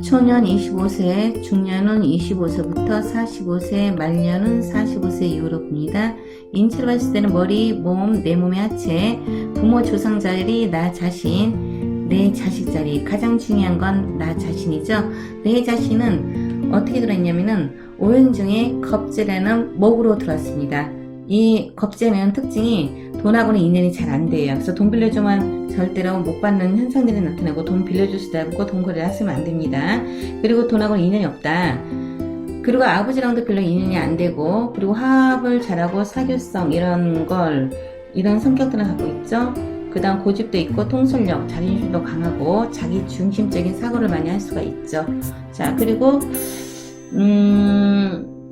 초년 25세, 중년은 25세부터 45세, 말년은 45세 이후로 봅니다. 인체로 봤을 때는 머리, 몸, 내 몸의 하체, 부모 조상 자리, 나 자신, 내 자식 자리. 가장 중요한 건 나 자신이죠. 내 자신은 어떻게 들어있냐면은 오행 중에 겁재라는 목으로 들어왔습니다. 이 겁재는 특징이 돈하고는 인연이 잘 안 돼요. 그래서 돈 빌려주면 절대로 못 받는 현상들이 나타나고, 돈 빌려줄 수도 없고 돈 거래를 하시면 안 됩니다. 그리고 돈하고는 인연이 없다. 그리고 아버지랑도 별로 인연이 안 되고, 그리고 화합을 잘하고 사교성 이런 성격들을 갖고 있죠. 그 다음 고집도 있고 통솔력, 자존심도 강하고 자기 중심적인 사고를 많이 할 수가 있죠. 자, 그리고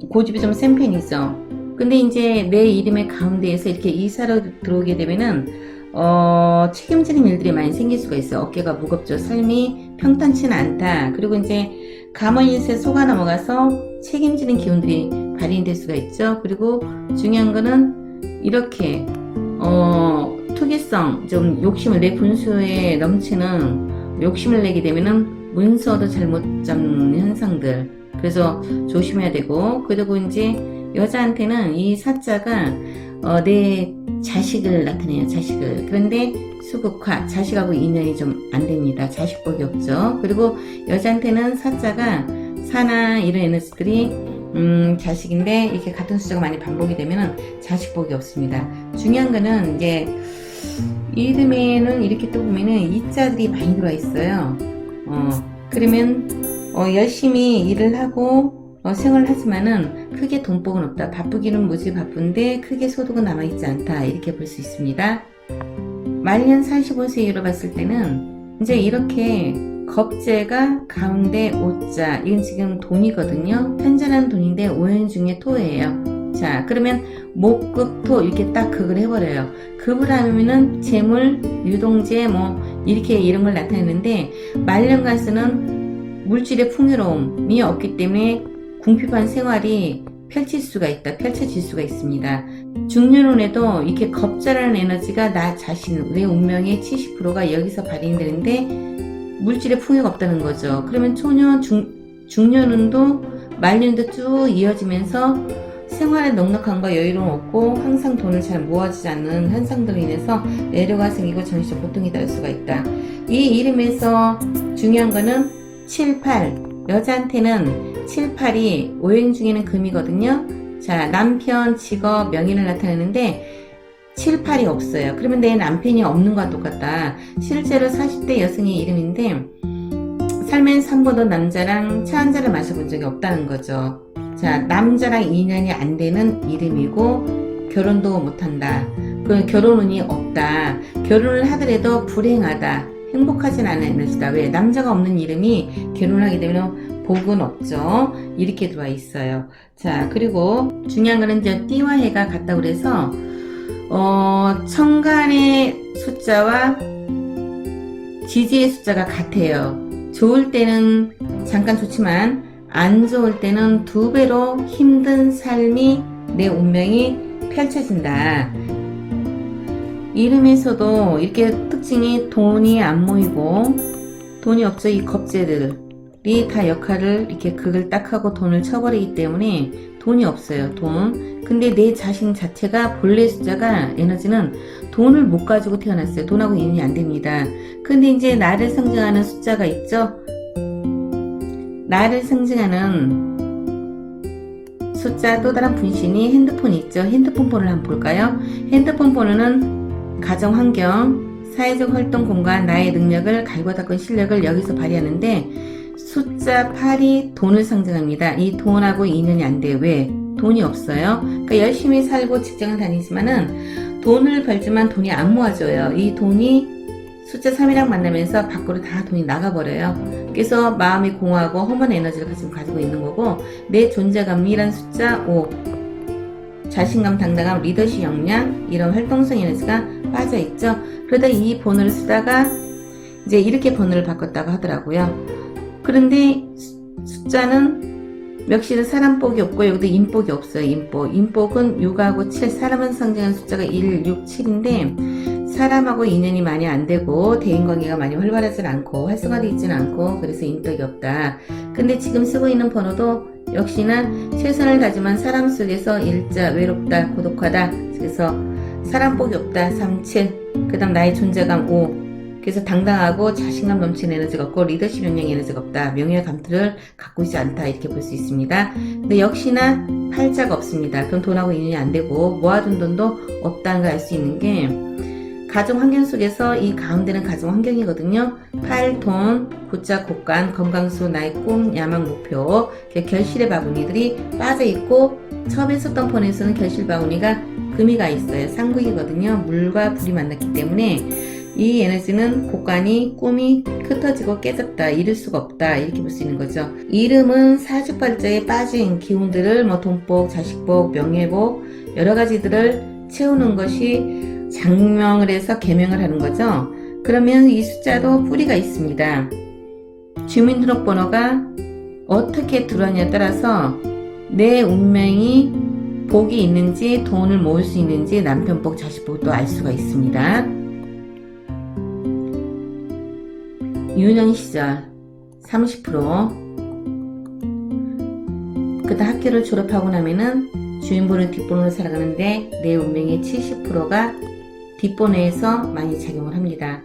고집이 좀 센 편이죠. 근데 이제 내 이름의 가운데에서 이렇게 이사로 들어오게 되면은 책임지는 일들이 많이 생길 수가 있어요. 어깨가 무겁죠. 삶이 평탄치는 않다. 그리고 이제 가만히서 속아 넘어가서 책임지는 기운들이 발휘될 수가 있죠. 그리고 중요한 거는 이렇게 투기성, 좀 욕심을, 내 분수에 넘치는 욕심을 내게 되면은 문서도 잘못 잡는 현상들, 그래서 조심해야 되고, 그리고 이제 여자한테는 이 사자가 내 자식을 나타내요. 자식을. 그런데 수극화, 자식하고 인연이 좀 안 됩니다. 자식복이 없죠. 그리고 여자한테는 사자가 사나 이런 에너지들이 자식인데 이렇게 같은 숫자가 많이 반복이 되면은 자식복이 없습니다. 중요한 거는 이제 이름에는 이렇게 또 보면은 이자들이 많이 들어와 있어요. 그러면 열심히 일을 하고 생활을 하지만은 크게 돈복은 없다. 바쁘기는 무지 바쁜데 크게 소득은 남아있지 않다. 이렇게 볼 수 있습니다. 말년 45세 이후로 봤을 때는 이제 이렇게 겁재가 가운데 오자, 이건 지금 돈이거든요. 편전한 돈인데 오행 중에 토예요. 자, 그러면 목극토 이렇게 딱 극을 해버려요. 극을 하면은 재물, 유동재 이렇게 이런 걸 나타내는데, 말년간수는 물질의 풍요로움이 없기 때문에 궁핍한 생활이 펼쳐질 수가 있습니다. 중년운에도 이렇게 겁자라는 에너지가 나 자신, 내 운명의 70%가 여기서 발휘되는데 물질의 풍요가 없다는 거죠. 그러면 초년, 중년운도 말년도 쭉 이어지면서 생활의 넉넉함과 여유로움 없고 항상 돈을 잘 모아지지 않는 현상들로 인해서 내려가 생기고 정신적 고통이 날 수가 있다. 이 이름에서 중요한 거는 7, 8. 여자한테는 7, 8이 오행 중에는 금이거든요. 자, 남편, 직업, 명예를 나타내는데 7, 8이 없어요. 그러면 내 남편이 없는 거와 똑같다. 실제로 40대 여성의 이름인데 살면서 한 번도 남자랑 차 한 잔을 마셔본 적이 없다는 거죠. 자, 남자랑 인연이 안 되는 이름이고 결혼도 못한다. 그 결혼운이 없다. 결혼을 하더라도 불행하다. 행복하진 않은 에너지다. 왜? 남자가 없는 이름이 결혼을 하게 되면 복은 없죠. 이렇게 들어와 있어요. 자, 그리고 중요한 거는 이제 띠와 해가 같다고 그래서 천간의 숫자와 지지의 숫자가 같아요. 좋을 때는 잠깐 좋지만 안 좋을 때는 2배로 힘든 삶이, 내 운명이 펼쳐진다. 이름에서도 이렇게 특징이 돈이 안 모이고, 돈이 없죠. 이 겁재들이 다 역할을 이렇게 극을 딱 하고 돈을 쳐버리기 때문에 돈이 없어요. 돈. 근데 내 자신 자체가 본래 숫자가, 에너지는 돈을 못 가지고 태어났어요. 돈하고 인연이 안 됩니다. 근데 이제 나를 상징하는 숫자가 있죠. 나를 상징하는 숫자 또 다른 분신이 핸드폰이 있죠. 핸드폰 번호를 한번 볼까요? 핸드폰 번호는 가정 환경, 사회적 활동 공간, 나의 능력을 갈고 닦은 실력을 여기서 발휘하는데, 숫자 8이 돈을 상징합니다. 이 돈하고 인연이 안 돼요. 왜? 돈이 없어요. 그러니까 열심히 살고 직장을 다니지만은 돈을 벌지만 돈이 안 모아져요. 이 돈이 숫자 3이랑 만나면서 밖으로 다 돈이 나가버려요. 그래서 마음이 공허하고 험한 에너지를 지금 가지고 있는 거고, 내 존재감이란 숫자 5, 자신감, 당당함, 리더십 역량, 이런 활동성 에너지가 빠져있죠. 그러다 이 번호를 쓰다가 이제 이렇게 번호를 바꿨다고 하더라고요. 그런데 숫자는 역시 사람복이 없고 여기도 인복이 없어요. 인복은 6하고 7, 사람은 상징하는 숫자가 1, 6, 7인데 사람하고 인연이 많이 안 되고 대인관계가 많이 활발하진 않고 활성화되어 있지는 않고 그래서 인덕이 없다. 근데 지금 쓰고 있는 번호도 역시나 최선을 다지만 사람 속에서 일자, 외롭다, 고독하다. 그래서 사람 복이 없다. 37. 그 다음 나의 존재감 5. 그래서 당당하고 자신감 넘치는 에너지가 없고 리더십 역량의 에너지가 없다. 명예의 감투를 갖고 있지 않다. 이렇게 볼 수 있습니다. 근데 역시나 팔자가 없습니다. 그럼 돈하고 인연이 안 되고 모아둔 돈도 없다는 걸 알 수 있는 게 가정 환경 속에서 이 가운데는 가정 환경이거든요. 팔, 돈, 구자, 곡간, 건강수, 나의 꿈, 야망, 목표, 결실의 바구니들이 빠져있고 처음에 썼던 폰에서는 결실 바구니가 금이가 있어요. 상극이거든요. 물과 불이 만났기 때문에 이 에너지는 곡간이 꿈이 흩어지고 깨졌다. 이룰 수가 없다. 이렇게 볼 수 있는 거죠. 이름은 사주팔자에 빠진 기운들을 돈복, 자식복, 명예복 여러 가지들을 채우는 것이 장명을 해서 개명을 하는 거죠. 그러면 이 숫자도 뿌리가 있습니다. 주민등록번호가 어떻게 들어왔냐에 따라서 내 운명이 복이 있는지 돈을 모을 수 있는지 남편복, 자식복도 알 수가 있습니다. 유년 시절 30%, 그다음 학교를 졸업하고 나면은 주인번호 뒷번호로 살아가는데 내 운명의 70%가 뒷번호에서 많이 작용을 합니다.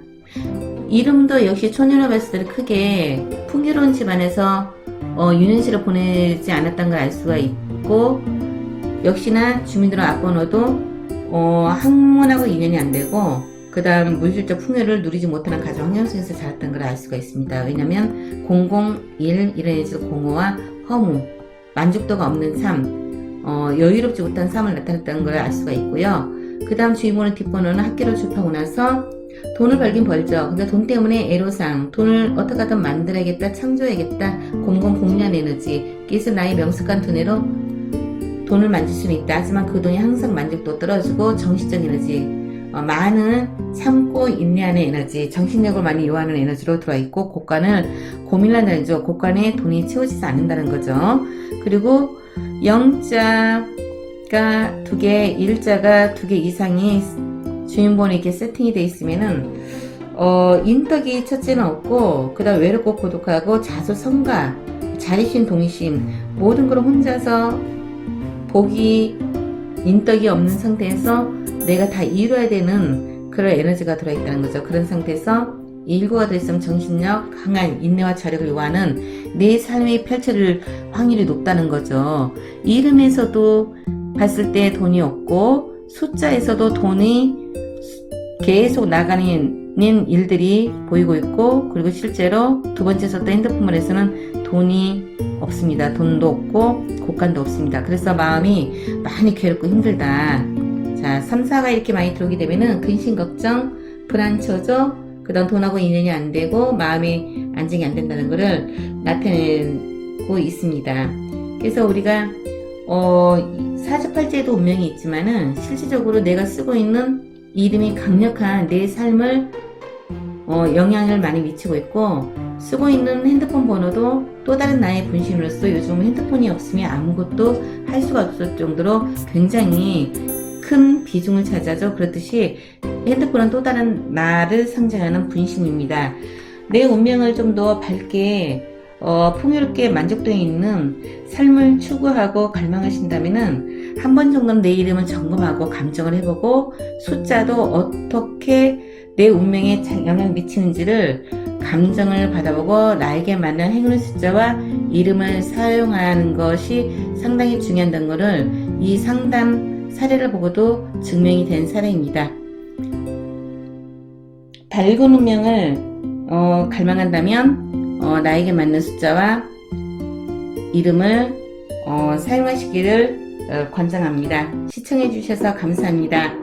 이름도 역시 초년화 봤을 때 크게 풍요로운 집안에서 유년시를 보내지 않았던 걸 알 수가 있고 역시나 주민등록 앞번호도 학문하고 인연이 안 되고 그 다음 물질적 풍요를 누리지 못하는 가정 환경 속에서 자랐던 걸 알 수가 있습니다. 왜냐면 001 이런 에너지도 공허와 허무, 만족도가 없는 삶, 여유롭지 못한 삶을 나타냈다는 걸 알 수가 있고요. 그 다음 주인번호 뒷번호는 학교를 졸업하고 나서 돈을 벌긴 벌죠. 근데 돈 때문에 애로사항, 돈을 어떻게 하든 만들어야겠다, 창조해야겠다, 공공공연 에너지, 그래서 나의 명석한 두뇌로 돈을 만질 수는 있다. 하지만 그 돈이 항상 만족도 떨어지고 정신적 에너지, 많은 참고 인내하는 에너지, 정신력을 많이 요하는 에너지로 들어있고 곡간을 고민한다는 거죠. 곡간에 돈이 채워지지 않는다는 거죠. 그리고 영자가 2개, 일자가 2개 이상이 주인번호에 이렇게 세팅이 되어 있으면은 인덕이 첫째는 없고 그 다음 외롭고 고독하고 자수성가, 자립심, 동의심 모든 걸 혼자서 복이 인덕이 없는 상태에서 내가 다 이루어야 되는 그런 에너지가 들어있다는 거죠. 그런 상태에서 일구가 들어있으면 정신력, 강한 인내와 자력을 요하는 내 삶이 펼쳐질 확률이 높다는 거죠. 이름에서도 봤을 때 돈이 없고 숫자에서도 돈이 계속 나가는 일들이 보이고 있고 그리고 실제로 두 번째 썼던 핸드폰에서는 돈이 없습니다. 돈도 없고 곡간도 없습니다. 그래서 마음이 많이 괴롭고 힘들다. 자, 3, 4가 이렇게 많이 들어오게 되면은 근심, 걱정, 불안처죠. 그 다음 돈하고 인연이 안 되고 마음이 안정이 안 된다는 것을 나타내고 있습니다. 그래서 우리가 사주팔자에도 운명이 있지만은 실질적으로 내가 쓰고 있는 이름이 강력한 내 삶을 영향을 많이 미치고 있고 쓰고 있는 핸드폰 번호도 또 다른 나의 분신으로서 요즘 핸드폰이 없으면 아무것도 할 수가 없을 정도로 굉장히 큰 비중을 차지하죠. 그렇듯이 핸드폰은 또 다른 나를 상징하는 분신입니다. 내 운명을 좀 더 밝게 풍요롭게 만족도에 있는 삶을 추구하고 갈망하신다면은 한 번 정도는 내 이름을 점검하고 감정을 해보고 숫자도 어떻게 내 운명에 영향을 미치는지를 감정을 받아보고 나에게 맞는 행운의 숫자와 이름을 사용하는 것이 상당히 중요하다는 것을 이 상담 사례를 보고도 증명이 된 사례입니다. 밝은 운명을 갈망한다면 나에게 맞는 숫자와 이름을 사용하시기를 권장합니다. 시청해 주셔서 감사합니다.